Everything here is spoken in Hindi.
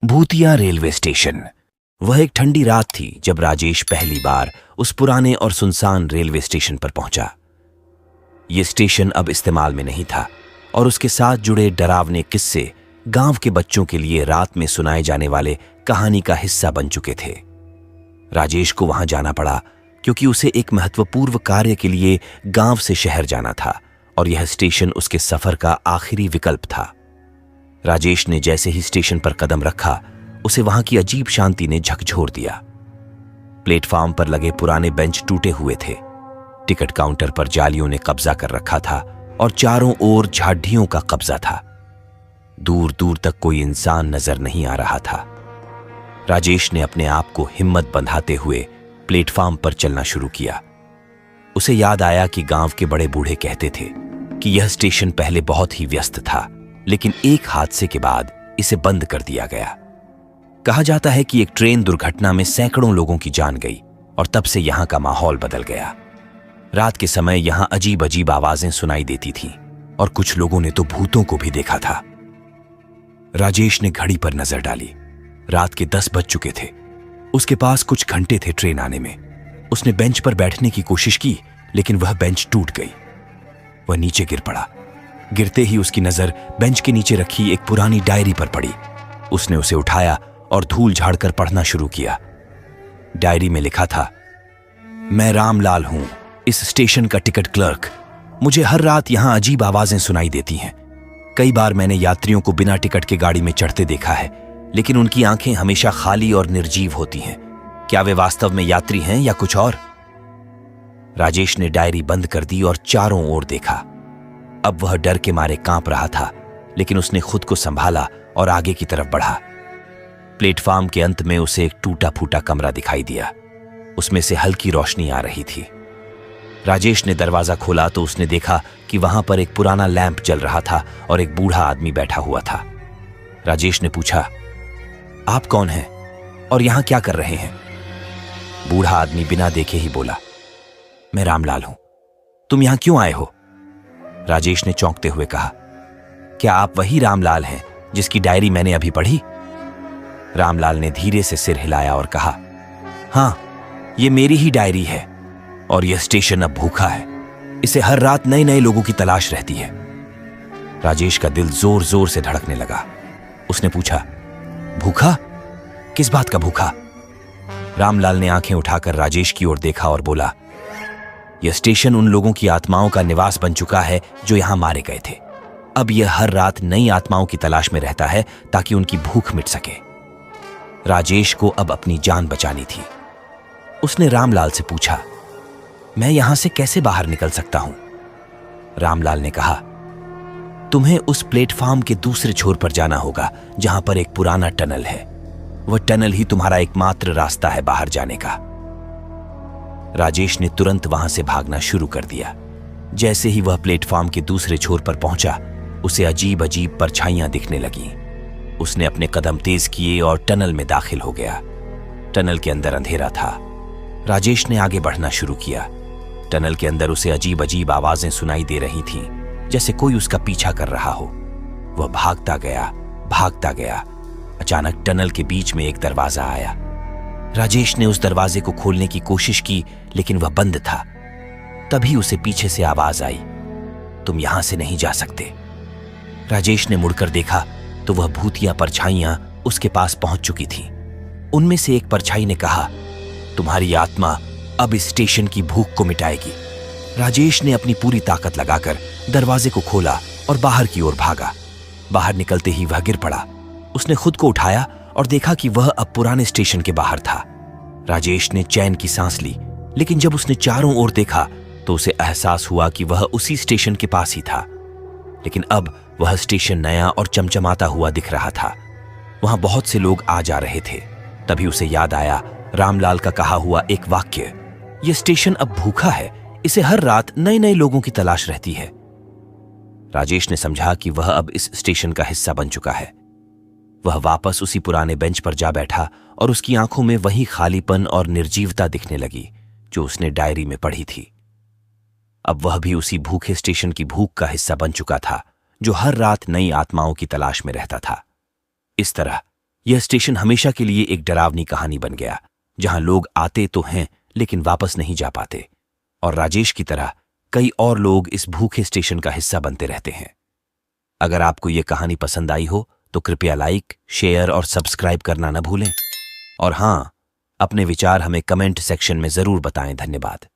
भूतिया रेलवे स्टेशन। वह एक ठंडी रात थी जब राजेश पहली बार उस पुराने और सुनसान रेलवे स्टेशन पर पहुंचा। यह स्टेशन अब इस्तेमाल में नहीं था और उसके साथ जुड़े डरावने किस्से गांव के बच्चों के लिए रात में सुनाए जाने वाले कहानी का हिस्सा बन चुके थे। राजेश को वहां जाना पड़ा क्योंकि उसे एक महत्वपूर्ण कार्य के लिए गांव से शहर जाना था और यह स्टेशन उसके सफर का आखिरी विकल्प था। राजेश ने जैसे ही स्टेशन पर कदम रखा, उसे वहां की अजीब शांति ने झकझोर दिया। प्लेटफॉर्म पर लगे पुराने बेंच टूटे हुए थे। टिकट काउंटर पर जालियों ने कब्जा कर रखा था और चारों ओर झाड़ियों का कब्जा था। दूर दूर तक कोई इंसान नजर नहीं आ रहा था। राजेश ने अपने आप को हिम्मत बंधाते हुए प्लेटफॉर्म पर चलना शुरू किया। उसे याद आया कि गांव के बड़े बूढ़े कहते थे कि यह स्टेशन पहले बहुत ही व्यस्त था, लेकिन एक हादसे के बाद इसे बंद कर दिया गया। कहा जाता है कि एक ट्रेन दुर्घटना में सैकड़ों लोगों की जान गई और तब से यहां का माहौल बदल गया। रात के समय यहां अजीब अजीब आवाजें सुनाई देती थीं और कुछ लोगों ने तो भूतों को भी देखा था। राजेश ने घड़ी पर नजर डाली। रात के 10 बज चुके थे। उसके पास कुछ घंटे थे ट्रेन आने में। उसने बेंच पर बैठने की कोशिश की, लेकिन वह बेंच टूट गई। वह नीचे गिर पड़ा। गिरते ही उसकी नजर बेंच के नीचे रखी एक पुरानी डायरी पर पड़ी। उसने उसे उठाया और धूल झाड़कर पढ़ना शुरू किया। डायरी में लिखा था, मैं रामलाल हूं, इस स्टेशन का टिकट क्लर्क। मुझे हर रात यहां अजीब आवाजें सुनाई देती हैं। कई बार मैंने यात्रियों को बिना टिकट के गाड़ी में चढ़ते देखा है, लेकिन उनकी आंखें हमेशा खाली और निर्जीव होती हैं। क्या वे वास्तव में यात्री हैं या कुछ और? राजेश ने डायरी बंद कर दी और चारों ओर देखा। अब वह डर के मारे कांप रहा था, लेकिन उसने खुद को संभाला और आगे की तरफ बढ़ा। प्लेटफॉर्म के अंत में उसे एक टूटा फूटा कमरा दिखाई दिया। उसमें से हल्की रोशनी आ रही थी। राजेश ने दरवाजा खोला तो उसने देखा कि वहां पर एक पुराना लैंप जल रहा था और एक बूढ़ा आदमी बैठा हुआ था। राजेश ने पूछा, आप कौन हैं और यहां क्या कर रहे हैं? बूढ़ा आदमी बिना देखे ही बोला, मैं रामलाल हूं। तुम यहां क्यों आए हो? राजेश ने चौंकते हुए कहा, क्या आप वही रामलाल हैं जिसकी डायरी मैंने अभी पढ़ी? रामलाल ने धीरे से सिर हिलाया और कहा, हां, यह मेरी ही डायरी है और यह स्टेशन अब भूखा है। इसे हर रात नए नए लोगों की तलाश रहती है। राजेश का दिल जोर जोर से धड़कने लगा। उसने पूछा, भूखा? किस बात का भूखा? रामलाल ने आंखें उठाकर राजेश की ओर देखा और बोला, यह स्टेशन उन लोगों की आत्माओं का निवास बन चुका है जो यहां मारे गए थे। अब यह हर रात नई आत्माओं की तलाश में रहता है ताकि उनकी भूख मिट सके। राजेश को अब अपनी जान बचानी थी। उसने रामलाल से पूछा, मैं यहां से कैसे बाहर निकल सकता हूं? रामलाल ने कहा, तुम्हें उस प्लेटफॉर्म के दूसरे छोर पर जाना होगा जहां पर एक पुराना टनल है। वह टनल ही तुम्हारा एकमात्र रास्ता है बाहर जाने का। राजेश ने तुरंत वहां से भागना शुरू कर दिया। जैसे ही वह प्लेटफॉर्म के दूसरे छोर पर पहुंचा, उसे अजीब अजीब परछाइयां दिखने लगीं। उसने अपने कदम तेज किए और टनल में दाखिल हो गया। टनल के अंदर अंधेरा था। राजेश ने आगे बढ़ना शुरू किया। टनल के अंदर उसे अजीब अजीब आवाजें सुनाई दे रही थीं, जैसे कोई उसका पीछा कर रहा हो। वह भागता गया, भागता गया। अचानक टनल के बीच में एक दरवाजा आया। राजेश ने उस दरवाजे को खोलने की कोशिश की, लेकिन वह बंद था। तभी उसे पीछे से आवाज आई, तुम यहां से नहीं जा सकते। राजेश ने मुड़कर देखा तो वह भूतिया परछाइयां उसके पास पहुंच चुकी थीं। उनमें से एक परछाई ने कहा, तुम्हारी आत्मा अब इस स्टेशन की भूख को मिटाएगी। राजेश ने अपनी पूरी ताकत लगाकर दरवाजे को खोला और बाहर की ओर भागा। बाहर निकलते ही वह गिर पड़ा। उसने खुद को उठाया और देखा कि वह अब पुराने स्टेशन के बाहर था। राजेश ने चैन की सांस ली, लेकिन जब उसने चारों ओर देखा तो उसे एहसास हुआ कि वह उसी स्टेशन के पास ही था। लेकिन अब वह स्टेशन नया और चमचमाता हुआ दिख रहा था। वहां बहुत से लोग आ जा रहे थे। तभी उसे याद आया रामलाल का कहा हुआ एक वाक्य, यह स्टेशन अब भूखा है, इसे हर रात नए नए लोगों की तलाश रहती है। राजेश ने समझा कि वह अब इस स्टेशन का हिस्सा बन चुका है। वह वापस उसी पुराने बेंच पर जा बैठा और उसकी आंखों में वही खालीपन और निर्जीवता दिखने लगी जो उसने डायरी में पढ़ी थी। अब वह भी उसी भूखे स्टेशन की भूख का हिस्सा बन चुका था जो हर रात नई आत्माओं की तलाश में रहता था। इस तरह यह स्टेशन हमेशा के लिए एक डरावनी कहानी बन गया, जहां लोग आते तो हैं लेकिन वापस नहीं जा पाते, और राजेश की तरह कई और लोग इस भूखे स्टेशन का हिस्सा बनते रहते हैं। अगर आपको यह कहानी पसंद आई हो तो कृपया लाइक, शेयर और सब्सक्राइब करना न भूलें। और हां, अपने विचार हमें कमेंट सेक्शन में जरूर बताएं। धन्यवाद।